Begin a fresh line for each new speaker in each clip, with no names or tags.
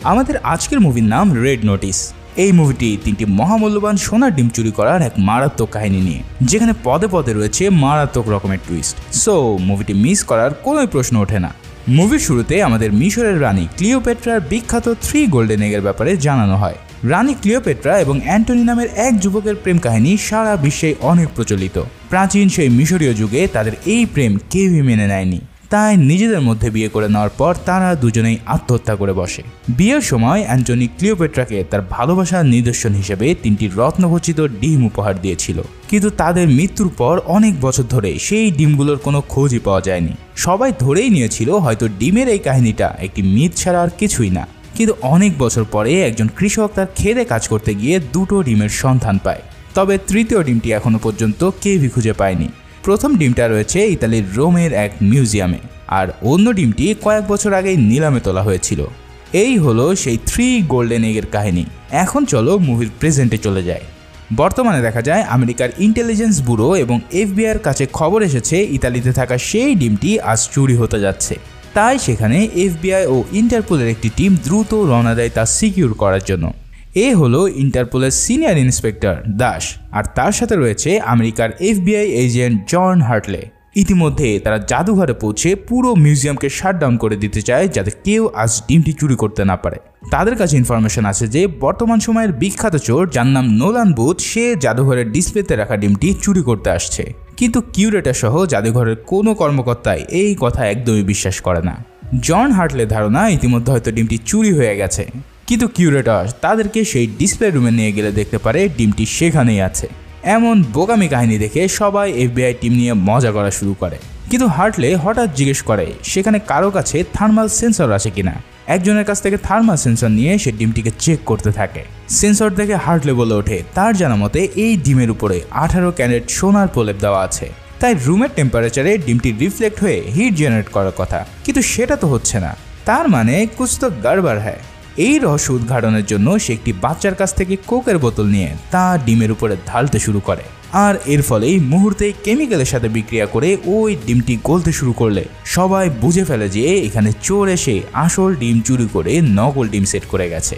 আমাদের আজকের মুভির নাম রেড নোটিস। এই মুভিটি তিনটি মহামূল্যবান সোনার ডিম চুরি করার এক মারাত্মক কাহিনী নিয়ে, যেখানে পদে পদে রয়েছে মারাত্মক রকমের টুইস্ট। সো মুভিটি মিস করার কোনো প্রশ্ন ওঠে না। মুভির শুরুতে আমাদের মিশরের রানী ক্লিওপেট্রার বিখ্যাত 3 গোল্ডেন এগের ব্যাপারে জানানো হয়। রানী ক্লিওপেট্রা এবং অ্যান্টনি নামের এক যুবকের প্রেম কাহিনী সারা বিশ্বে অনেক প্রচলিত। প্রাচীন সেই মিশরীয় যুগে তাদের এই প্রেম কেউই মেনে নেয়নি, তাই নিজেদের মধ্যে বিয়ে করে নেওয়ার পর তারা দুজনেই আত্মহত্যা করে বসে। বিয়ের সময় অ্যান্টনি ক্লিওপেট্রাকে তার ভালোবাসার নিদর্শন হিসেবে 3টি রত্নখচিত ডিম উপহার দিয়েছিল, কিন্তু তাদের মৃত্যুর পর অনেক বছর ধরে সেই ডিমগুলোর কোনো খোঁজই পাওয়া যায়নি। সবাই ধরেই নিয়েছিল হয়তো ডিমের এই কাহিনীটা একটি মিথ ছাড়া আর কিছুই না। কিন্তু অনেক বছর পরে একজন কৃষক তার খেতে কাজ করতে গিয়ে 2টো ডিমের সন্ধান পায়, তবে 3য় ডিমটি এখনো পর্যন্ত কেউই খুঁজে পায়নি। প্রথম ডিমটা রয়েছে ইতালির রোমের এক মিউজিয়ামে, আর অন্য ডিমটি কয়েক বছর আগেই নিলামে তোলা হয়েছিল। এই হলো সেই 3 গোল্ডেন এগের কাহিনী। এখন চলো মুভির প্রেজেন্টে চলে যায়। বর্তমানে দেখা যায় আমেরিকার ইন্টেলিজেন্স ব্যুরো এবং এফবিআইয়ের কাছে খবর এসেছে ইতালিতে থাকা সেই ডিমটি আজ চুরি হতে যাচ্ছে। তাই সেখানে এফবিআই ও ইন্টারপোলের একটি টিম দ্রুত রওনা দেয় তা সিকিউর করার জন্য। এ হলো ইন্টারপোলের সিনিয়র ইন্সপেক্টর দাস, আর তার সাথে রয়েছে আমেরিকার এফবিআই এজেন্ট জন হার্টলে। ইতিমধ্যে তারা জাদুঘরে পৌঁছে পুরো মিউজিয়ামকে শাটডাউন করে দিতে চায়, যাতে কেউ আজ ডিমটি চুরি করতে না পারে। তাদের কাছে ইনফরমেশন আছে যে বর্তমান সময়ের বিখ্যাত চোর, যার নাম নোলান বুথ, সে জাদুঘরের ডিসপ্লেতে রাখা ডিমটি চুরি করতে আসছে। কিন্তু কিউরেটর সহ জাদুঘরের কোনো কর্মকর্তাই এই কথা একদমই বিশ্বাস করে না। জন হার্টলের ধারণা ইতিমধ্যে হয়তো ডিমটি চুরি হয়ে গেছে, কিন্তু কিউরেটর তাদেরকে সেই ডিসপ্লে রুমে নিয়ে গেলে দেখতে পারে ডিমটি সেখানেই আছে। এমন বোকামি কাহিনী দেখে সবাই এফবিআই টিম নিয়ে মজা করা শুরু করে। কিন্তু হার্টলে হঠাৎ জিজ্ঞেস করে সেখানে কারো কাছে থার্মাল সেন্সর আছে কিনা। একজনের কাছ থেকে থার্মাল সেন্সর নিয়ে সে ডিমটিকে চেক করতে থাকে। সেন্সর দেখে হার্টলে বলে ওঠে তার জানা মতে এই ডিমের উপরে 18 ক্যারেট সোনার প্রলেপ দেওয়া আছে, তাই রুমের টেম্পারেচারে ডিমটি রিফ্লেক্ট হয়ে হিট জেনারেট করার কথা, কিন্তু সেটা তো হচ্ছে না। তার মানে কুছ তো গড়বড় হ্যায়। এই রহস্য উদ্ঘাটনের জন্য সে একটি বাচ্চার কাছ থেকে কোকের বোতল নিয়ে তা ডিমের উপরে ঢালতে শুরু করে, আর এর ফলেই মুহূর্তেই কেমিক্যালের সাথে বিক্রিয়া করে ওই ডিমটি গলতে শুরু করলে সবাই বুঝে ফেলে যে এখানে চোর এসে আসল ডিম চুরি করে নকল ডিম সেট করে গেছে।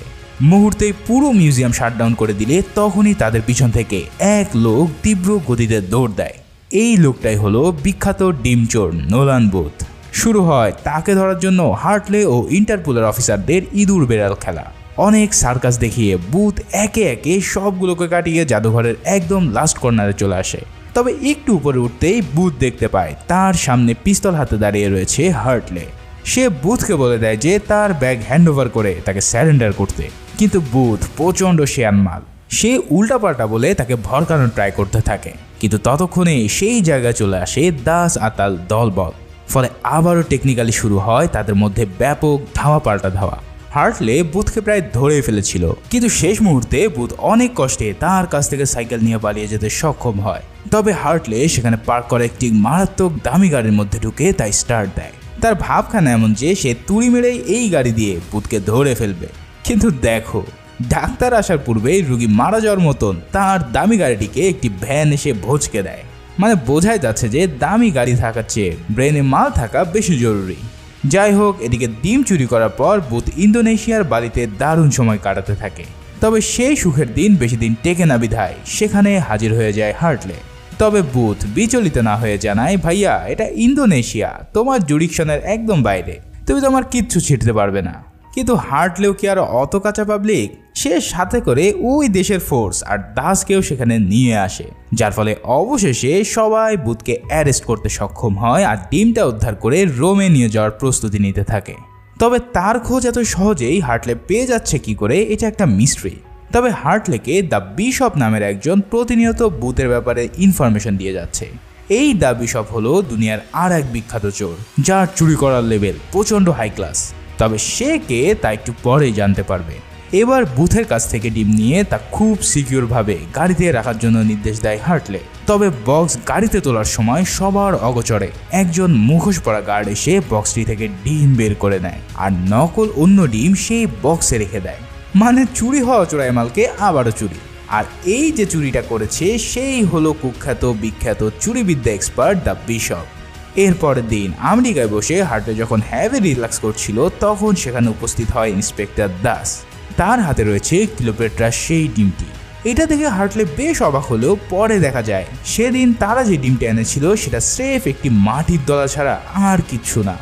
মুহূর্তেই পুরো মিউজিয়াম শাটডাউন করে দিলে তখনই তাদের পিছন থেকে এক লোক তীব্র গতিতে দৌড় দেয়। এই লোকটাই হলো বিখ্যাত ডিম চোর নোলান বুথ। শুরু হয় তাকে ধরার জন্য হার্টলে ও ইন্টারপোলের অফিসারদের ইঁদুর বেড়াল খেলা। অনেক সার্কাস দেখিয়ে বুথ একে একে সবগুলোকে কাটিয়ে জাদুঘরের একদম লাস্ট কর্নারে চলে আসে। তবে একটু উপরে উঠতেই বুথ দেখতে পায় তার সামনে পিস্তল হাতে দাঁড়িয়ে রয়েছে হার্টলে। সে বুথকে বলে দেয় যে তার ব্যাগ হ্যান্ডওভার করে তাকে স্যারেন্ডার করতে, কিন্তু বুথ প্রচণ্ড শেয়ানমাল। সে উল্টাপাল্টা বলে তাকে ভরকানোর ট্রাই করতে থাকে, কিন্তু ততক্ষণে সেই জায়গায় চলে আসে দাস আতাল দলবল। ফলে আবারও টেকনিক্যালি শুরু হয় তাদের মধ্যে ব্যাপক ধাওয়া পাল্টা ধাওয়া। হার্টলে বুথকে প্রায় ধরে ফেলেছিল, কিন্তু শেষ মুহূর্তে বুথ অনেক কষ্টে তার কাছ থেকে সাইকেল নিয়ে পালিয়ে যেতে সক্ষম হয়। তবে হার্টলে সেখানে পার্ক করা একটি মারাত্মক দামি গাড়ির মধ্যে ঢুকে তাই স্টার্ট দেয়। তার ভাবখানা এমন যে সে তুড়ি মেরেই এই গাড়ি দিয়ে বুথকে ধরে ফেলবে। কিন্তু দেখো, ডাক্তার আসার পূর্বেই রুগী মারা যাওয়ার মতন তার দামি গাড়িটিকে একটি ভ্যান এসে ভোঁচকে দেয়। মানে বোঝাই যাচ্ছে যে দামি গাড়ি থাকার চেয়ে ব্রেনে মাল থাকা বেশি জরুরি। যাই হোক, এদিকে ডিম চুরি করার পর বুথ ইন্দোনেশিয়ার বালিতে দারুণ সময় কাটাতে থাকে। তবে সেই সুখের দিন বেশি দিন টেকে না বিধায় সেখানে হাজির হয়ে যায় হার্টলে। তবে বুথ বিচলিত না হয়ে জানায়, ভাইয়া এটা ইন্দোনেশিয়া, তোমার জুরিকশনের একদম বাইরে, তুমি তো আমার কিচ্ছু ছিটতে পারবে না। কিন্তু হার্টলেও কি আর অত কাঁচা পাবলিক? সে সাথে করে ওই দেশের ফোর্স আর দাসকেও সেখানে নিয়ে আসে, যার ফলে অবশেষে সবাই বুথকে অ্যারেস্ট করতে সক্ষম হয় আর ডিমটা উদ্ধার করে রোমে নিয়ে যাওয়ার প্রস্তুতি নিতে থাকে। তবে তার খোঁজ এত সহজেই হার্টলে পেয়ে যাচ্ছে কি করে, এটা একটা মিস্ট্রি। তবে হার্টলেকে দ্য বিশপ নামের একজন প্রতিনিয়ত বুথের ব্যাপারে ইনফরমেশন দিয়ে যাচ্ছে। এই দ্য বিশপ হলো দুনিয়ার আর এক বিখ্যাত চোর, যার চুরি করার লেভেল প্রচণ্ড হাই ক্লাস। তবে সে কে তা একটু পরেই জানতে পারবে। এবার বুথের কাছ থেকে ডিম নিয়ে তা খুব সিকিউরভাবে গাড়িতে রাখার জন্য নির্দেশ দেয় হার্টলে। তবে বক্স গাড়িতে তোলার সময় সবার অগোচরে একজন মুখোশ পরা গার্ড এসে বক্সটি থেকে ডিম বের করে নেয় আর নকল অন্য ডিম সেই বক্সে রেখে দেয়। মানে চুরি হওয়া চোরাই মালকে আবারও চুরি। আর এই যে চুরিটা করেছে সেই হলো কুখ্যাত বিখ্যাত চুরিবিদ্যা এক্সপার্ট দ্য বিশপ। এর পরের দিন আমেরিকায় বসে হার্টলে যখন হ্যাভি রিল্যাক্স করছিল তখন সেখানে উপস্থিত হয় ইন্সপেক্টর দাস। তার হাতে রয়েছে ক্লিওপেট্রার সেই ডিমটি। এটা দেখে হার্টলে বেশ অবাক হলেও পরে দেখা যায় সেদিন তারা যে ডিমটা এনেছিল সেটা স্রেফ একটি মাটির দলা ছাড়া আর কিচ্ছু না।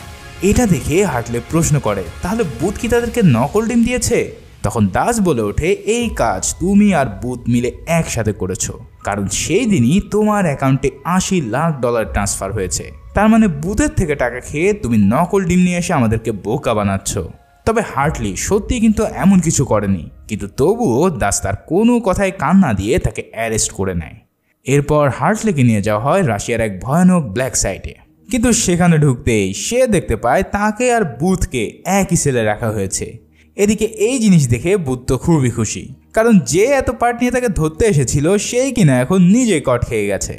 এটা দেখে হার্টলে প্রশ্ন করে, তাহলে বুথ কি তাদেরকে নকল ডিম দিয়েছে? তখন দাস বলে ওঠে, এই কাজ তুমি আর বুথ মিলে একসাথে করেছো, কারণ সেই দিনই তোমার অ্যাকাউন্টে $80 লাখ ট্রান্সফার হয়েছে। তার মানে বুথের থেকে টাকা খেয়ে তুমি নকল ডিম নিয়ে এসে আমাদেরকে বোকা বানাচ্ছ। তবে হার্টলি সত্যি কিন্তু এমন কিছু করেনি, কিন্তু তবুও দাস তার কোনো কথায় কান না দিয়ে তাকে অ্যারেস্ট করে নেয়। এরপর হার্টলিকে নিয়ে যাওয়া হয় রাশিয়ার এক ভয়ানক ব্ল্যাক সাইটে, কিন্তু সেখানে ঢুকতেই সে দেখতে পায় তাকে আর বুথকে একই সেলে রাখা হয়েছে। এদিকে এই জিনিস দেখে বুথ তো খুবই খুশি, কারণ যে এত পার্ট নিয়ে তাকে ধরতে এসেছিল সেই কিনা এখন নিজেই কট খেয়ে গেছে।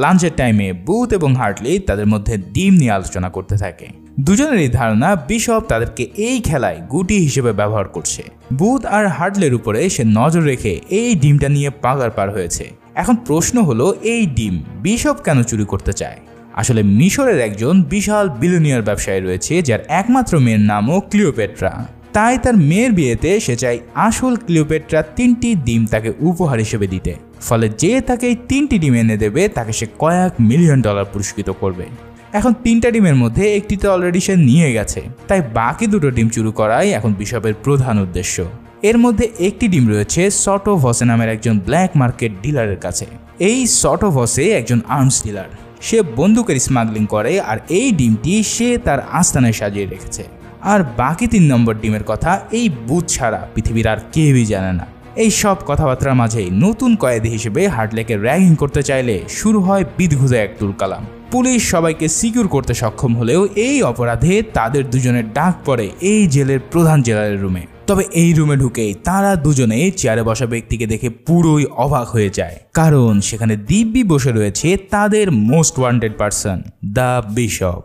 লাঞ্চের টাইমে বুথ এবং হার্টলি তাদের মধ্যে ডিম নিয়ে আলোচনা করতে থাকে। দুজনেরই ধারণা বিশপ তাদেরকে এই খেলায় গুটি হিসেবে ব্যবহার করছে। বুথ আর হার্টলের উপরে সে নজর রেখে এই ডিমটা নিয়ে পাগার পার হয়েছে। এখন প্রশ্ন হলো, এই ডিম বিশপ কেন চুরি করতে চায়? আসলে মিশরের একজন বিশাল বিলিয়নিয়ার ব্যবসায়ী রয়েছে যার একমাত্র মেয়ের নামও ক্লিওপেট্রা। তাই তার মেয়ের বিয়েতে সে চায় আসল ক্লিওপেট্রা 3টি ডিম তাকে উপহার হিসেবে দিতে। ফলে যে তাকে এই 3টি ডিম এনে দেবে তাকে সে কয়েক মিলিয়ন ডলার পুরস্কৃত করবে। এখন 3টা ডিমের মধ্যে একটিতে অলরেডি সে নিয়ে গেছে, তাই বাকি 2টো ডিম চুরি করাই এখন বিশপের প্রধান উদ্দেশ্য। এর মধ্যে একটি ডিম রয়েছে সটো ভসে নামের একজন ব্ল্যাক মার্কেট ডিলারের কাছে। এই সটো ভসে একজন আর্মস ডিলার, সে বন্দুকের স্মাগলিং করে আর এই ডিমটি সে তার আস্তানায় সাজিয়ে রেখেছে। আর বাকি 3 নম্বর ডিমের কথা এই বুথ ছাড়া পৃথিবীর আর কেউই জানে না। এই সব কথাবার্তার মাঝেই নতুন কয়েদি হিসেবে হার্টলেকে র্যাগিং করতে চাইলে শুরু হয় বিদঘুদে এক তুলকালাম। পুলিশ সবাইকে সিকিউর করতে সক্ষম হলেও এই অপরাধে তাদের দুজনের ডাক পড়ে এই জেলের প্রধান জেলারের রুমে। তবে এই রুমে ঢুকেই তারা দুজনে চেয়ারে বসা ব্যক্তিকে দেখে পুরোই অবাক হয়ে যায়, কারণ সেখানে দিব্যি বসে রয়েছে তাদের most wanted person, the bishop.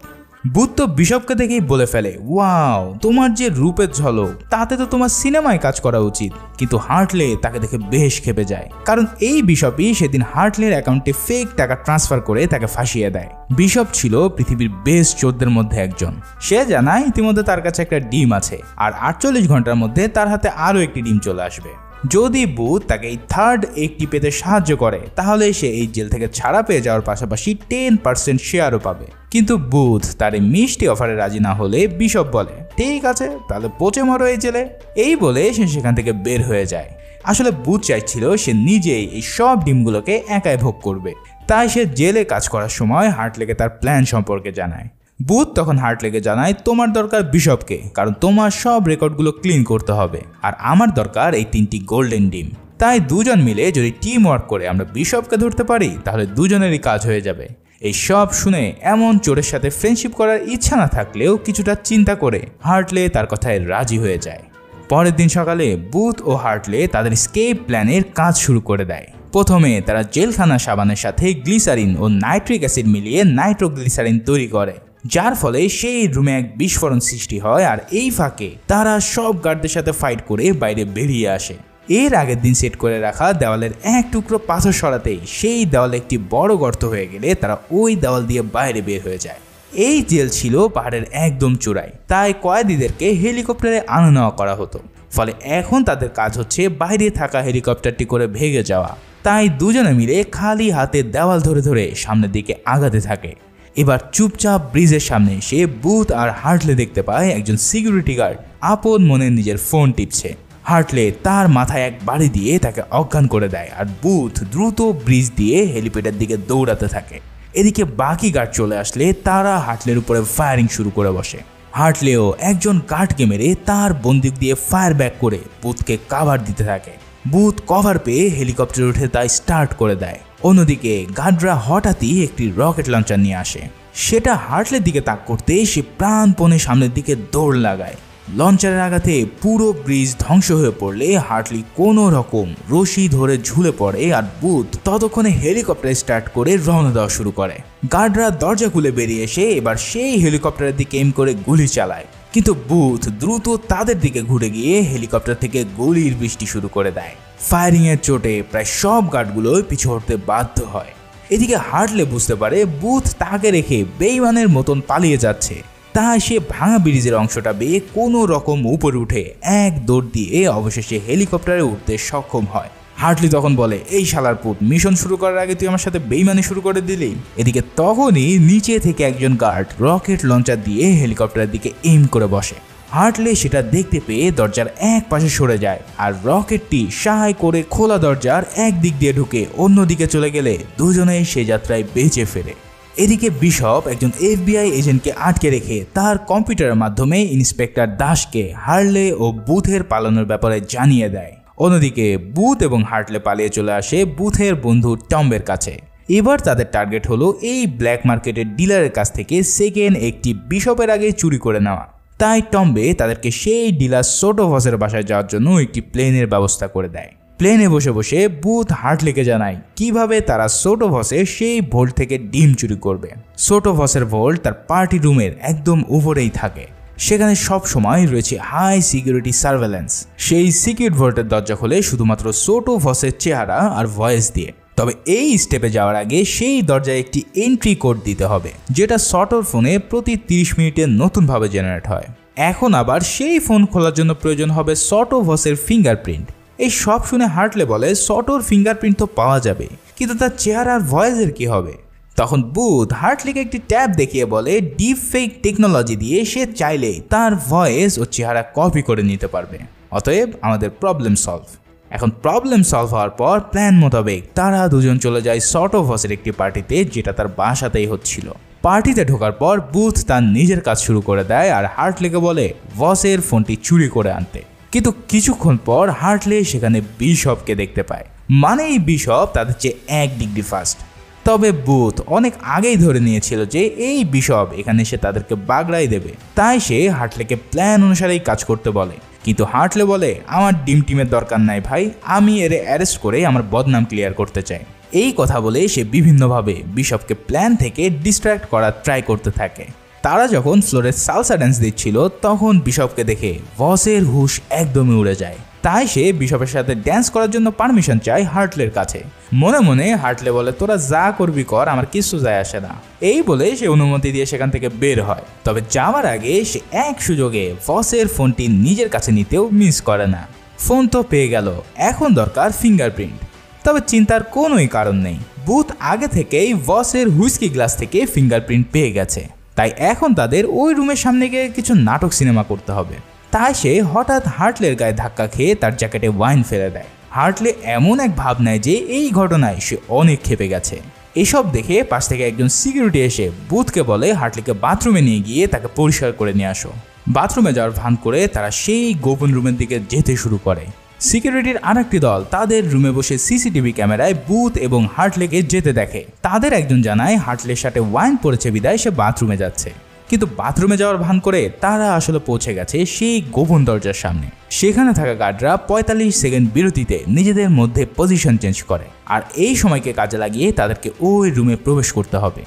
Booth তো বিশপকে দেখেই বলে ফেলে, ওয়াও, তোমার যে রূপের ঝলক তাতে তো তোমার সিনেমায় কাজ করা উচিত। কিন্তু হার্টলে তাকে দেখে বেশ খেপে যায়, কারণ এই বিশপই সেদিন হার্টলের অ্যাকাউন্টে ফেক টাকা ট্রান্সফার করে তাকে ফাঁসিয়ে দেয়। বিশপ ছিল পৃথিবীর বেস্ট চোরদের মধ্যে একজন। সে জানায় ইতিমধ্যে তার কাছে একটা ডিম আছে আর 48 ঘন্টার মধ্যে তার হাতে আরও একটি ডিম চলে আসবে। যদি বুথ তাকে এই থার্ড এগটি পেতে সাহায্য করে তাহলে সে এই জেল থেকে ছাড়া পেয়ে যাওয়ার পাশাপাশি 10% শেয়ারও পাবে। কিন্তু বুথ তার এই মিষ্টি অফারে রাজি না হলে বিশপ বলে, ঠিক আছে, তাহলে পচে মরো এই জেলে। এই বলে সে সেখান থেকে বের হয়ে যায়। আসলে বুথ চাইছিল সে নিজেই এই সব ডিমগুলোকে একাই ভোগ করবে, তাই সে জেলে কাজ করার সময় হার্টলেকে তার প্ল্যান সম্পর্কে জানায়। বুথ তখন হার্টলেকে জানায়, তোমার দরকার বিশপকে, কারণ তোমার সব রেকর্ডগুলো ক্লিন করতে হবে, আর আমার দরকার এই 3টি গোল্ডেন ডিম। তাই দুজন মিলে যদি টিম ওয়ার্ক করে আমরা বিশপকে ধরতে পারি তাহলে দুজনেরই কাজ হয়ে যাবে। এই সব শুনে এমন চোরের সাথে ফ্রেন্ডশিপ করার ইচ্ছা না থাকলেও কিছুটা চিন্তা করে হার্টলে তার কথায় রাজি হয়ে যায়। পরের দিন সকালে বুথ ও হার্টলে তাদের স্কেপ প্ল্যানের কাজ শুরু করে দেয়। প্রথমে তারা জেলখানা সাবানের সাথে গ্লিসারিন ও নাইট্রিক অ্যাসিড মিলিয়ে নাইট্রোগ্লিসারিন তৈরি করে, যার ফলে সেই রুমে এক বিস্ফোরণ সৃষ্টি হয়। আর এই ফাঁকে তারা সব গার্ডদের সাথে ফাইট করে বাইরে বেরিয়ে আসে। এর আগের দিন সেট করে রাখা দেওয়ালের এক টুকরো পাথর সরাতেই সেই দেওয়ালে একটি বড় গর্ত হয়ে গেলে তারা ওই দেওয়াল দিয়ে বাইরে বের হয়ে যায়। এই জেল ছিল পাহাড়ের একদম চূড়ায়, তাই কয়েদিদেরকে হেলিকপ্টারে আনা নেওয়া করা হতো। ফলে এখন তাদের কাজ হচ্ছে বাইরে থাকা হেলিকপ্টারটি করে ভেঙে যাওয়া। তাই দুজনে মিলে খালি হাতে দেওয়াল ধরে ধরে সামনের দিকে আগাতে থাকে। এবার চুপচাপ ব্রিজের সামনে এসে বুথ আর হার্টলে দেখতে পায় একজন সিকিউরিটি গার্ড আপন মনে নিজের ফোন টিপছে। হার্টলে তার মাথায় এক বাড়ি দিয়ে তাকে অজ্ঞান করে দেয়, আর বুথ দ্রুত ব্রিজ দিয়ে হেলিপ্যাডের দিকে দৌড়াতে থাকে। এদিকে বাকি গার্ড চলে আসলে তারা হার্টলের উপরে ফায়ারিং শুরু করে বসে। হার্টলেও একজন গার্ডকে মেরে তার বন্দুক দিয়ে ফায়ার ব্যাক করে বুথকে কাভার দিতে থাকে। বুথ কভার পেয়ে হেলিকপ্টারে উঠে তাই স্টার্ট করে দেয়। অন্যদিকে গার্ডরা হঠাৎই একটি রকেট লঞ্চার নিয়ে আসে। সেটা হার্টলের দিকে তাক করতে সে প্রাণপণে সামনের দিকে দৌড় লাগায়। লঞ্চারের আঘাতে পুরো ব্রিজ ধ্বংস হয়ে পড়লে হার্টলি কোনো রকম রশি ধরে ঝুলে পড়ে, আর বুথ ততক্ষণে হেলিকপ্টার স্টার্ট করে রওনা দেওয়া শুরু করে। গার্ডরা দরজা খুলে বেরিয়ে এসে এবার সেই হেলিকপ্টারের দিকে এম করে গুলি চালায়, কিন্তু বুথ দ্রুত তাদের দিকে ঘুরে গিয়ে হেলিকপ্টার থেকে গুলির বৃষ্টি শুরু করে দেয়। ফায়ারিং এর চোটে প্রায় সব গার্ডগুলো পিছু হটতে বাধ্য হয়। এদিকে হার্টলে বুঝতে পারে বুথ তাকে রেখে বেইমানের মতন পালিয়ে যাচ্ছে, তাই সে ভাঙা ব্রিজের অংশটা বেয়ে কোনো রকম উপরে উঠে এক দৌড় দিয়ে অবশেষে হেলিকপ্টারে উঠতে সক্ষম হয়। হার্টলি তখন বলে, এই শালার পুত, মিশন শুরু করার আগে তুই আমার সাথে বেইমানি শুরু করে দিলি। এদিকে তখনই নিচে থেকে একজন গার্ড রকেট লঞ্চার দিয়ে হেলিকপ্টারের দিকে এইম করে বসে। হার্টলি সেটা দেখতে পেয়ে দরজার এক পাশে সরে যায়, আর রকেটটি সাহায্য করে খোলা দরজার এক দিক দিয়ে ঢুকে অন্যদিকে চলে গেলে দুজনেই সে যাত্রায় বেঁচে ফেরে। এদিকে বিশপ একজন FBI এজেন্টকে আটকে রেখে তার কম্পিউটারের মাধ্যমে ইন্সপেক্টর দাসকে হার্টলে ও বুথের পালানোর ব্যাপারে জানিয়ে দেয়। অন্যদিকে বুথ এবং হার্টলে পালিয়ে চলে আসে বুথের বন্ধু টম্বের কাছে। এবার তাদের টার্গেট হলো এই ব্ল্যাক মার্কেটের ডিলারের কাছ থেকে সেকেন্ড একটি বিশপের আগে চুরি করে নেওয়া। তাই টম্বে তাদেরকে সেই ডিলার সোটোভসের বাসায় যাওয়ার জন্য একটি প্লেনের ব্যবস্থা করে দেয়। প্লেনে বসে বসে বুথ হার্টলেকে জানায় কিভাবে তারা সোটোভসের সেই ভোল্ট থেকে ডিম চুরি করবে। সোটোভসের ভোল্ট তার পার্টি রুমের একদম উপরেই থাকে, সেখানে সব সময় রয়েছে হাই সিকিউরিটি সার্ভেলেন্স। সেই সিকিউর ভোল্টের দরজা খোলে শুধুমাত্র সোটোভসের চেহারা আর ভয়েস দিয়ে। তবে এই স্টেপে যাওয়ার আগে সেই দরজায় একটি এন্ট্রি কোড দিতে হবে, যেটা সটোর ফোনে প্রতি 30 মিনিটে নতুনভাবে জেনারেট হয়। এখন আবার সেই ফোন খোলার জন্য প্রয়োজন হবে সোটোভসের ফিঙ্গারপ্রিন্ট। এই সব শুনে হার্টলে বলে, সটোর ফিঙ্গারপ্রিন্ট তো পাওয়া যাবে, কিন্তু তার চেহারা আর ভয়েসের কি হবে? তখন বুথ হার্টলিকে একটি ট্যাব দেখিয়ে বলে ডিপ ফেক টেকনোলজি দিয়ে সে চাইলে তার ভয়েস ও চেহারা কপি করে নিতে পারবে। অতএব আমাদের প্রবলেম সলভ। এখন প্রবলেম সলভ হওয়ার পর প্ল্যান মোতাবেক তারা দুজন চলে যায় সোটোভসের একটি পার্টিতে, যেটা তার বাসাতেই হচ্ছিল। পার্টিতে ঢোকার পর বুথ তার নিজের কাজ শুরু করে দেয় আর হার্টলেকে বলে ভসের ফোনটি চুরি করে আনতে। কিন্তু কিছুক্ষণ পর হার্টলে সেখানে বিশপকে দেখতে পায়, মানে এই বিশপ তাদের চেয়ে 1 ডিগ্রি ফাস্ট। তবে বুথ অনেক আগেই ধরে নিয়েছিল যে এই বিশপ এখানে এসে তাদেরকে বাগড়াই দেবে, তাই সে হার্টলেকে প্ল্যান অনুসারেই কাজ করতে বলে। কিন্তু হার্টলে বলে, আমার ডিম টিমের দরকার নাই ভাই, আমি এর অ্যারেস্ট করে আমার বদনাম ক্লিয়ার করতে চাই। এই কথা বলে সে বিভিন্নভাবে বিশপকে প্ল্যান থেকে ডিস্ট্র্যাক্ট করার ট্রাই করতে থাকে। তারা যখন ফ্লোরে সালসা ড্যান্স দিচ্ছিল তখন বিশপকে দেখে ভসের হুশ একদমই উড়ে যায়। তাই সে বিশপের সাথে ড্যান্স করার জন্য পারমিশন চায় হার্টলের কাছে। মনে মনে হার্টলে বলে, তোরা যা করবি কর, আমার কিছু যায় আসে না। এই বলে সে অনুমতি দিয়ে সেখান থেকে বের হয়। তবে যাওয়ার আগে সে এক সুযোগে ভসের ফোনটি নিজের কাছে নিতেও মিস করে না। ফোন তো পেয়ে গেল, এখন দরকার ফিঙ্গারপ্রিন্ট। তবে চিন্তার কোনোই কারণ নেই, বুথ আগে থেকেই ভসের হুইস্কি গ্লাস থেকে ফিঙ্গারপ্রিন্ট পেয়ে গেছে। তাই এখন তাদের ওই রুমের সামনে গিয়ে কিছু নাটক সিনেমা করতে হবে। তাই সে হঠাৎ হার্টলের গায়ে ধাক্কা খেয়ে তার জ্যাকেটে ওয়াইন ফেলে দেয়। হার্টলে এমন এক ভাব নেয় যে এই ঘটনায় সে অনেক ক্ষেপে গেছে। এসব দেখে পাশ থেকে একজন সিকিউরিটি এসে বুথকে বলে হার্টলিকে বাথরুমে নিয়ে গিয়ে তাকে পরিষ্কার করে নিয়ে আসো। বাথরুমে যাওয়ার ভান করে তারা সেই গোপন রুমের দিকে যেতে শুরু করে। সিকিউরিটির আরেকটি দল তাদের রুমে বসে সিসিটিভি ক্যামেরায় বুথ এবং হার্টলেকে যেতে দেখে। তাদের একজন জানায় হার্টলের সাথে ওয়াইন পড়েছে বিদায় সে বাথরুমে যাচ্ছে, কিন্তু বাথরুমে যাওয়ার ভান করে তারা আসলে পৌঁছে গেছে সেই গোপন দরজার সামনে। সেখানে থাকা গার্ডরা 45 সেকেন্ড বিরতিতে নিজেদের মধ্যে পজিশন চেঞ্জ করে, আর এই সময়কে কাজে লাগিয়ে তাদেরকে ওই রুমে প্রবেশ করতে হবে।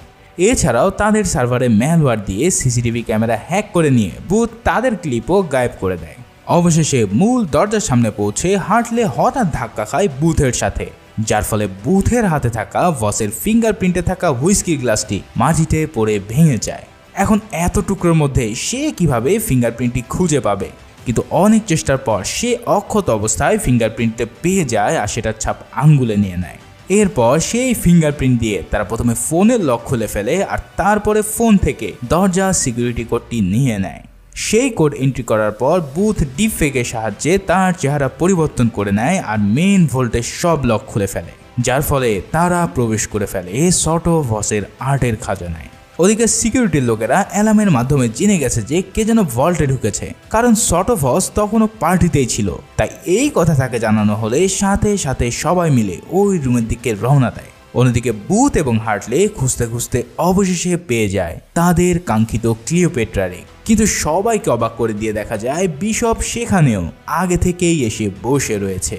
এছাড়াও তাদের সার্ভারে ম্যালওয়্যার দিয়ে সিসিটিভি ক্যামেরা হ্যাক করে নিয়ে বুথ তাদের ক্লিপও গায়েব করে দেয়। অবশেষে মূল দরজার সামনে পৌঁছে হার্টলে হঠাৎ ধাক্কা খায় বুথের সাথে, যার ফলে বুথের হাতে থাকা ভসের ফিঙ্গারপ্রিন্টে থাকা হুইস্কি গ্লাসটি মাটিতে পড়ে ভেঙে যায়। এখন এত টুকরোর মধ্যে সে কিভাবে ফিঙ্গারপ্রিন্টটি খুঁজে পাবে? কিন্তু অনেক চেষ্টার পর সে অক্ষত অবস্থায় ফিঙ্গারপ্রিন্টে পেয়ে যায় আর সেটার ছাপ আঙ্গুলে নিয়ে নেয়। এরপর সেই ফিঙ্গারপ্রিন্ট দিয়ে তারা প্রথমে ফোনের লক খুলে ফেলে আর তারপরে ফোন থেকে দরজা সিকিউরিটি কোডটি নিয়ে নেয়। সেই কোড এন্ট্রি করার পর বুথ ডিপফেকের সাহায্যে তার চেহারা পরিবর্তন করে নেয় আর মেইন ভোল্টের সব লক খুলে ফেলে, যার ফলে তারা প্রবেশ করে ফেলে সোটোভসের আর্টের খাজানায়। ওদিকে সিকিউরিটির লোকেরা অ্যালার্মের মাধ্যমে জেনে গেছে যে কে যেন ভল্টে ঢুকেছে, কারণ সোটোভস তখনও পার্টিতেই ছিল। তাই এই কথা তাকে জানানো হলে সাথে সাথে সবাই মিলে ওই রুমের দিকে রওনা দেয়। অন্যদিকে বুথ এবং হার্টলে খুঁজতে খুঁজতে অবশেষে পেয়ে যায় তাদের কাঙ্ক্ষিত ক্লিওপেট্রারে। কিন্তু সবাইকে অবাক করে দিয়ে দেখা যায় বিশপ সেখানেও আগে থেকেই এসে বসে রয়েছে।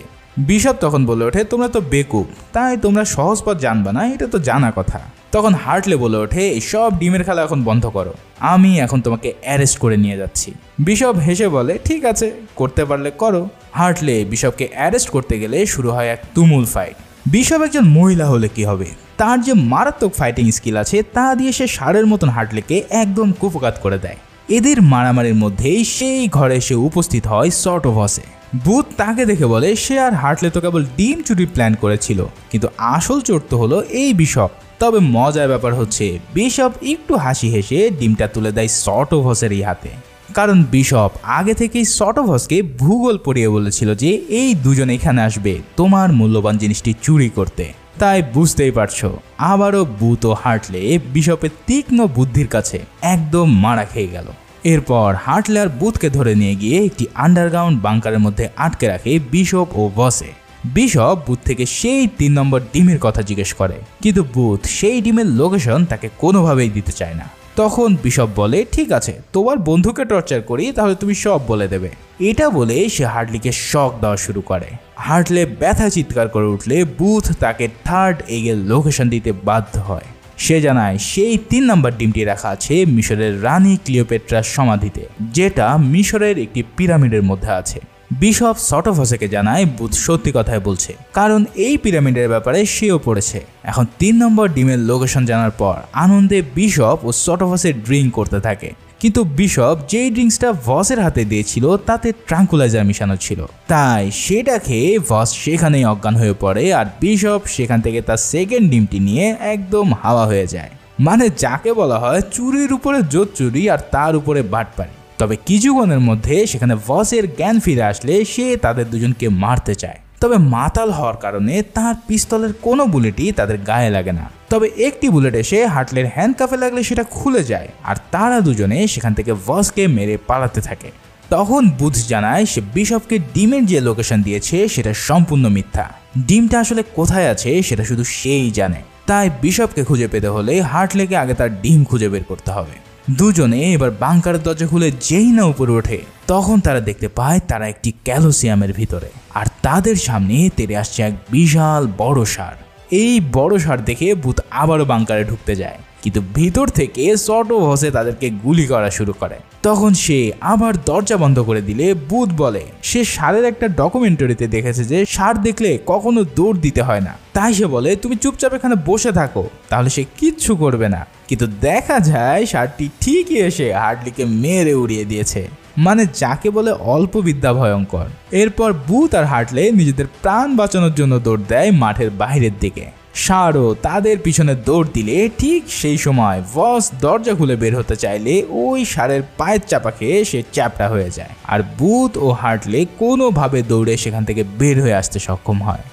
বিশপ তখন বলে ওঠে, তোমরা তো বেকুব, তাই তোমরা সহজ পথ জানবা না, এটা তো জানা কথা। তখন হার্টলে বলে ওঠে, এই সব ডিমের খেলা এখন বন্ধ করো, আমি এখন তোমাকে অ্যারেস্ট করে নিয়ে যাচ্ছি। বিশপ হেসে বলে, ঠিক আছে, করতে পারলে করো। হার্টলে বিশপকে অ্যারেস্ট করতে গেলে শুরু হয় এক তুমুল ফাইট। বিশপ একজন মহিলা হলে কি হবে, তার যে মারাত্মক ফাইটিং স্কিল আছে তা দিয়ে সে ষাঁড়ের মতন হার্টলেকে একদম কুপকাত করে দেয়। এদের মারামারির মধ্যেই সেই ঘরে এসে উপস্থিত হয় সর্ট অফ হসে। বুথ তাকে দেখে বলে সে আর হার্টলে তো কেবল ডিম চুরির প্ল্যান করেছিল, কিন্তু আসল চোর তো হলো এই বিশপ। তবে মজার ব্যাপার হচ্ছে বিশপ একটু হাসি হেসে ডিমটা তুলে দেয় সর্ট অফ হসেরই হাতে, কারণ বিশপ আগে থেকেই সর্ট অফ হসকে ভূগোল পড়িয়ে বলেছিল যে এই দুজন এখানে আসবে তোমার মূল্যবান জিনিসটি চুরি করতে। তাই বুঝতেই পারছো আবারও বুথ ও হার্টলে বিশপের তীক্ষ্ণ বুদ্ধির কাছে একদম মারা খেয়ে গেল। এরপর হার্টলে আর বুথকে ধরে নিয়ে গিয়ে একটি আন্ডারগ্রাউন্ড বাংকারের মধ্যে আটকে রাখে বিশপ ও ভসে। বিশপ বুথ থেকে সেই 3 নম্বর ডিমের কথা জিজ্ঞেস করে, কিন্তু বুথ সেই ডিমের লোকেশন তাকে কোনোভাবেই দিতে চায় না। তখন বিশপ বলে ঠিক আছে, তোমার বন্ধুকে টর্চার করি তাহলে তুমি সব বলে দেবে। এটা বলে সে হার্টলিকে শক দেওয়া শুরু করে। হার্টলে ব্যথা চিৎকার করে উঠলে বুথ তাকে থার্ড এগের লোকেশন দিতে বাধ্য হয়। সে জানায় সেই 3 নম্বর ডিমটি রাখা আছে মিশরের রানী ক্লিওপেট্রার সমাধিতে, যেটা মিশরের একটি পিরামিডের মধ্যে আছে। বিশপ সর্ট অফ হসেকে জানায় বুথ সত্যি কথাই বলছে, কারণ এই পিরামিডের ব্যাপারে সেও পড়েছে। এখন 3 নম্বর ডিমের লোকেশন জানার পর আনন্দে বিশপ ও সর্ট অফ হসে ড্রিঙ্ক করতে থাকে, কিন্তু বিশপ যেই ড্রিঙ্কসটা ভসের হাতে দিয়েছিল তাতে ট্রাঙ্কুলাইজার মিশানো ছিল, তাই সেটা খেয়ে ভস সেখানেই অজ্ঞান হয়ে পড়ে আর বিশপ সেখান থেকে তার সেকেন্ড ডিমটি নিয়ে একদম হাওয়া হয়ে যায়। মানে যাকে বলা হয় চুরির উপরে জোর চুরি আর তার উপরে বাটপাড়ি। তবে কিছুক্ষণের মধ্যে সেখানে ভসের জ্ঞান ফিরে আসলে সে তাদের দুজনকে মারতে চায়, তবে মাতাল হওয়ার কারণে তার পিস্তলের কোনো বুলেটই তাদের গায়ে লাগে না। তবে একটি বুলেট এসে হার্টলের হ্যান্ডকাফে লাগলে সেটা খুলে যায় আর তারা দুজনে সেখান থেকে ভসকে মেরে পালাতে থাকে। তখন বুথ জানায় সে বিশপকে ডিমের যে লোকেশন দিয়েছে সেটা সম্পূর্ণ মিথ্যা। ডিমটা আসলে কোথায় আছে সেটা শুধু সেই জানে। তাই বিশপকে খুঁজে পেতে হলে হার্টলেকে আগে তার ডিম খুঁজে বের করতে হবে। দুজনে এবার বাংকারের দরজা খুলে যেই না উপরে ওঠে তখন তারা দেখতে পায় তারা একটি ক্যালোসিয়ামের ভিতরে, আর তাদের সামনে তেড়ে আসছে এক বিশাল বড় ষাঁড়। এই বড় ষাঁড় দেখে ভূত আবারও বাংকারে ঢুকতে যায়, কিন্তু ভিতর থেকে সর্ট অফ হসে তাদেরকে গুলি করা শুরু করে। তখন সে আবার দরজা বন্ধ করে দিলে বুথ বলে সে ষাঁড়ের একটা ডকুমেন্টারিতে দেখেছে যে ষাঁড় দেখলে কখনো দৌড় দিতে হয় না, তাই সে বলে তুমি চুপচাপ এখানে বসে থাকো, তাহলে সে কিচ্ছু করবে না। কিন্তু দেখা যায় ষাঁড়টি ঠিকই এসে হার্টলিকে মেরে উড়িয়ে দিয়েছে, মানে যাকে বলে অল্প বিদ্যা ভয়ঙ্কর। এরপর বুথ আর হার্টলে নিজেদের প্রাণ বাঁচানোর জন্য দৌড় দেয় মাঠের বাইরের দিকে। ষাঁড়ও তাদের পিছনে দৌড় দিলে ঠিক সেই সময় ভস দরজা খুলে বের হতে চাইলে ওই ষাঁড়ের পায়ের চাপা খেয়ে সে চ্যাপটা হয়ে যায়, আর বুথ ও হার্টলে কোনোভাবে দৌড়ে সেখান থেকে বের হয়ে আসতে সক্ষম হয়।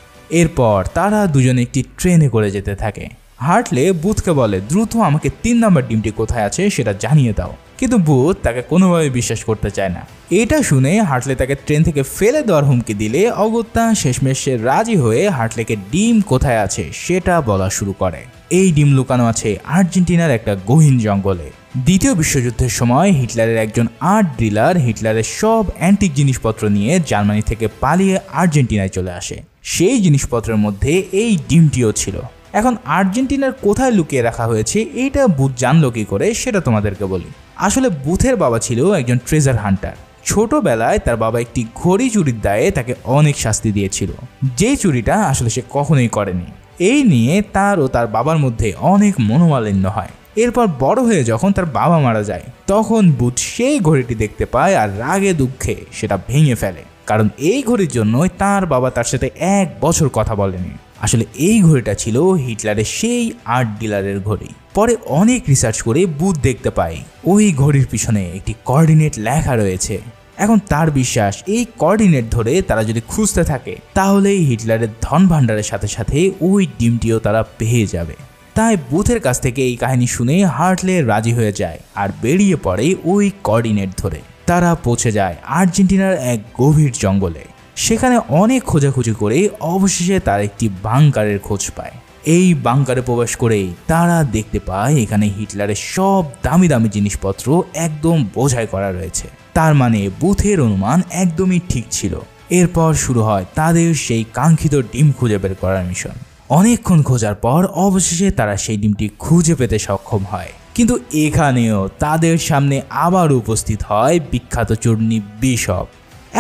এরপর তারা দুজনে একটি ট্রেনে করে যেতে থাকে। হার্টলে বুথকে বলে দ্রুত আমাকে 3 নম্বর ডিমটি কোথায় আছে সেটা জানিয়ে দাও, কিন্তু বুথ তাকে কোনোভাবে বিশ্বাস করতে চায় না। এটা শুনে হার্টলে তাকে ট্রেন থেকে ফেলে দেওয়ার হুমকি দিলে অগত্যা শেষমেশ সে রাজি হয়ে হার্টলেকে ডিম কোথায় আছে সেটা বলা শুরু করে। এই ডিম লুকানো আছে আর্জেন্টিনার একটা গহীন জঙ্গলে। দ্বিতীয় বিশ্বযুদ্ধের সময় হিটলারের একজন আর্ট ডিলার হিটলারের সব অ্যান্টিক জিনিসপত্র নিয়ে জার্মানি থেকে পালিয়ে আর্জেন্টিনায় চলে আসে। সেই জিনিসপত্রের মধ্যে এই ডিমটিও ছিল। এখন আর্জেন্টিনার কোথায় লুকিয়ে রাখা হয়েছে এইটা বুথ জানলো কি করে সেটা তোমাদেরকে বলি। আসলে বুথের বাবা ছিল একজন ট্রেজার হান্টার। ছোটবেলায় তার বাবা একটি ঘড়ি চুরির দায়ে তাকে অনেক শাস্তি দিয়েছিল, যে চুরিটা আসলে সে কখনোই করেনি। এই নিয়ে তার ও তার বাবার মধ্যে অনেক মনোমালিন্য হয়। এরপর বড় হয়ে যখন তার বাবা মারা যায় তখন বুথ সেই ঘড়িটি দেখতে পায় আর রাগে দুঃখে সেটা ভেঙে ফেলে, কারণ এই ঘড়ির জন্যই তার বাবা তার সাথে 1 বছর কথা বলেনি। আসলে এই ঘড়িটা ছিল হিটলারের সেই আর্ট ডিলারের ঘড়ি। পরে অনেক রিসার্চ করে বুথ দেখতে পায় ওই ঘড়ির পিছনে একটি কোঅর্ডিনেট লেখা রয়েছে। এখন তার বিশ্বাস এই কোঅর্ডিনেট ধরে তারা যদি খুঁজতে থাকে তাহলেই হিটলারের ধন ভাণ্ডারের সাথে সাথে ওই ডিমটিও তারা পেয়ে যাবে। তাই বুথের কাছ থেকে এই কাহিনী শুনে হার্টলে রাজি হয়ে যায় আর বেরিয়ে পড়ে ওই কোঅর্ডিনেট ধরে। তারা পৌঁছে যায় আর্জেন্টিনার এক গভীর জঙ্গলে। সেখানে অনেক খোঁজাখুঁজি করে অবশেষে তারা একটি বাংকারের খোঁজ পায়। এই বাংকারে প্রবেশ করেই তারা দেখতে পায় এখানে হিটলারের সব দামি দামি জিনিসপত্র একদম বোঝাই করা রয়েছে। তার মানে বুথের অনুমান একদমই ঠিক ছিল। এরপর শুরু হয় তাদের সেই কাঙ্ক্ষিত ডিম খুঁজে বের করার মিশন। অনেকক্ষণ খোঁজার পর অবশেষে তারা সেই ডিমটি খুঁজে পেতে সক্ষম হয়, কিন্তু এখানেও তাদের সামনে আবার উপস্থিত হয় বিখ্যাত চূর্ণী বিশপ।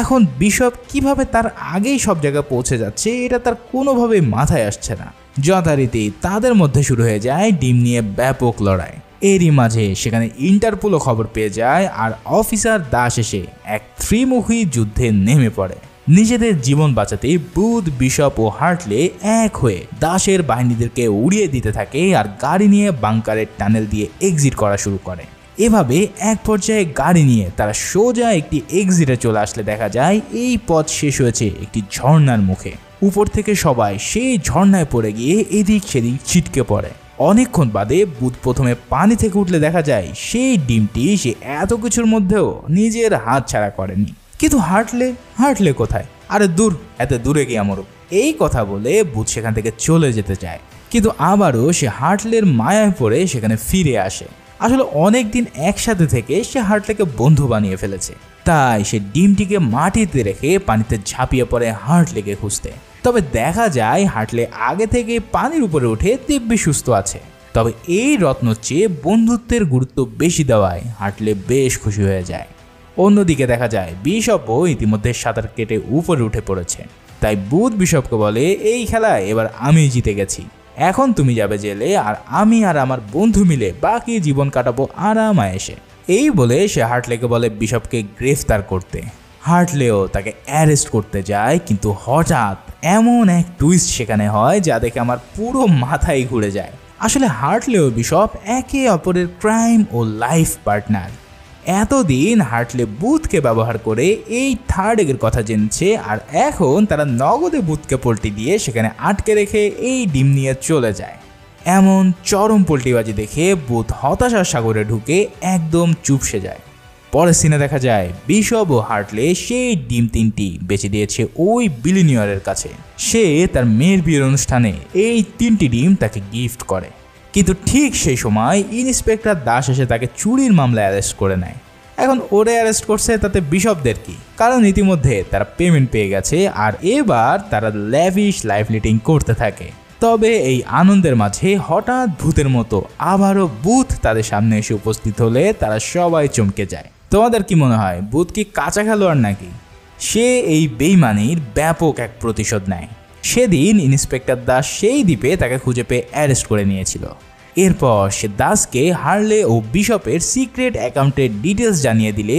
এখন বিশপ কিভাবে তার আগেই সব জায়গায় পৌঁছে যাচ্ছে এটা তার কোনোভাবে মাথায় আসছে না। যথারীতি তাদের মধ্যে শুরু হয়ে যায় ডিম নিয়ে ব্যাপক লড়াই। এরই মাঝে সেখানে ইন্টারপোলও খবর পেয়ে যায় আর অফিসার দাস এসে এক ত্রিমুখী যুদ্ধে নেমে পড়ে। নিজেদের জীবন বাঁচাতে বুথ, বিশপ ও হার্টলে এক হয়ে দাসের বাহিনীদেরকে উড়িয়ে দিতে থাকে আর গাড়ি নিয়ে বাংকারের টানেল দিয়ে এক্সিট করা শুরু করে। এভাবে এক পর্যায়ে গাড়ি নিয়ে তারা সোজা একটি এক্সিটে চলে আসলে দেখা যায় এই পথ শেষ হয়েছে একটি ঝর্ণার মুখে। উপর থেকে সবাই সেই ঝর্ণায় পড়ে গিয়ে এদিক সেদিক ছিটকে পড়ে। অনেকক্ষণ বাদে বুথ প্রথমে পানি থেকে উঠলে দেখা যায় সেই ডিমটি সে এত কিছুর মধ্যেও নিজের হাত ছাড়া করেনি। কিন্তু হার্টলে কোথায়? আরে দূর, এত দূরে গিয়ে মরুক, এই কথা বলে বুথ সেখান থেকে চলে যেতে চায়। কিন্তু আবারও সে হার্টলের মায়ায় পড়ে সেখানে ফিরে আসে। আসলে অনেকদিন একসাথে থেকে সে হার্টলেকে বন্ধু বানিয়ে ফেলেছে, তাই সে ডিমটিকে মাটিতে রেখে পানিতে ঝাঁপিয়ে পড়ে হার্টলেকে খুঁজতে। তবে দেখা যায় হার্টলে আগে থেকে পানির উপরে উঠে দিব্যি সুস্থ আছে। তবে এই রত্নর চেয়ে বন্ধুত্বের গুরুত্ব বেশি দেওয়ায় হার্টলে বেশ খুশি হয়ে যায়। অন্যদিকে দেখা যায় বিশপও ইতিমধ্যে সাঁতার কেটে উপরে উঠে পড়েছে। তাই বুথ বিশপকে বলে, এই খেলায় এবার আমি জিতে গেছি, এখন তুমি যাবে জেলে আর আমি আর আমার বন্ধু মিলে বাকি জীবন কাটাবো আরাম আয়েশে। এই বলে সে হার্টলেকে বলে বিশপকে গ্রেফতার করতে। হার্টলেও তাকে অ্যারেস্ট করতে যায়, কিন্তু হঠাৎ এমন এক টুইস্ট সেখানে হয় যা দেখে আমার পুরো মাথায় ঘুরে যায়। আসলে হার্টলে ও বিশপ একে অপরের ক্রাইম ও লাইফ পার্টনার। এতদিন হার্টলে বুথকে ব্যবহার করে এই থার্ড এগের কথা জেনেছে, আর এখন তারা নগদে বুথকে পল্টি দিয়ে সেখানে আটকে রেখে এই ডিম নিয়ে চলে যায়। এমন চরম পল্টিবাজি দেখে বুথ হতাশার সাগরে ঢুকে একদম চুপসে যায়। পরের সিনে দেখা যায় বিশপ ও হার্টলে সেই ডিম 3টি বেচে দিয়েছে ওই বিলিনিয়রের কাছে। সে তার মেয়ের বিয়ের অনুষ্ঠানে এই 3টি ডিম তাকে গিফট করে। কিন্তু ঠিক সেই সময় ইন্সপেক্টর দাস এসে তাকে চুরির মামলায় অ্যারেস্ট করে নেয়। এখন ওরে অ্যারেস্ট করছে, তাতে বিশপদের কি? কারণ ইতিমধ্যে তারা পেমেন্ট পেয়ে গেছে আর এবার তারা ল্যাভিশ লাইফ লিডিং করতে থাকে। তবে এই আনন্দের মাঝে হঠাৎ ভূতের মতো আবারও বুথ তাদের সামনে এসে উপস্থিত হলে তারা সবাই চমকে যায়। তোমাদের কি মনে হয় বুথ কি কাঁচা খেলোয়াড় নাকি? সে এই বেইমানির ব্যাপক এক প্রতিশোধ নেয়। সেদিন ইন্সপেক্টর দাস সেই দ্বীপে তাকে খুঁজে পেয়ে অ্যারেস্ট করে নিয়েছিল। এরপর সে দাসকে হার্লে ও বিশপের সিক্রেট অ্যাকাউন্টের ডিটেলস জানিয়ে দিলে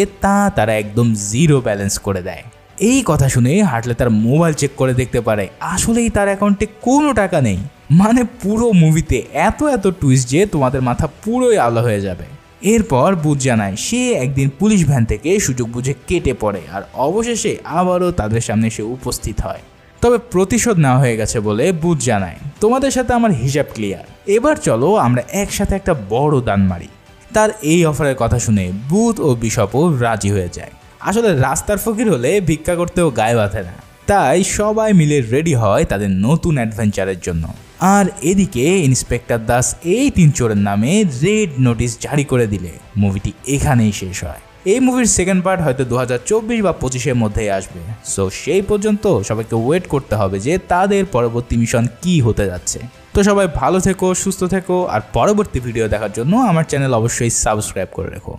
তারা একদম জিরো ব্যালেন্স করে দেয়। এই কথা শুনে হার্টলে তার মোবাইল চেক করে দেখতে পারে আসলেই তার অ্যাকাউন্টে কোনো টাকা নেই। মানে পুরো মুভিতে এত টুইস্ট যে তোমাদের মাথা পুরোই আলো হয়ে যাবে। এরপর বুথ জানায় সে একদিন পুলিশ ভ্যান থেকে সুযোগ বুঝে কেটে পড়ে আর অবশেষে আবারও তাদের সামনে সে উপস্থিত হয়। তবে প্রতিশোধ নেওয়া হয়ে গেছে বলে বুথ জানায়, তোমাদের সাথে আমার হিসাব ক্লিয়ার, এবার চলো আমরা একসাথে একটা বড় দান মারি। তার এই অফারের কথা শুনে বুথ ও বিশপও রাজি হয়ে যায়। আসলে রাস্তার ফকির হলে ভিক্ষা করতেও গায়ে বাঁধে না, তাই সবাই মিলে রেডি হয় তাদের নতুন অ্যাডভেঞ্চারের জন্য। আর এদিকে ইন্সপেক্টর দাস এই 3 চোরের নামে রেড নোটিশ জারি করে দিলে মুভিটি এখানেই শেষ হয়। এই মুভির সেকেন্ড পার্ট হয়তো 2024 বা 25-এর মধ্যেই আসবে। সো সেই পর্যন্ত সবাইকে ওয়েট করতে হবে যে তাদের পরবর্তী মিশন কি হতে যাচ্ছে। তো সবাই ভালো থেকো, সুস্থ থেকো, আর পরবর্তী ভিডিও দেখার জন্য আমার চ্যানেল অবশ্যই সাবস্ক্রাইব করে রেখো।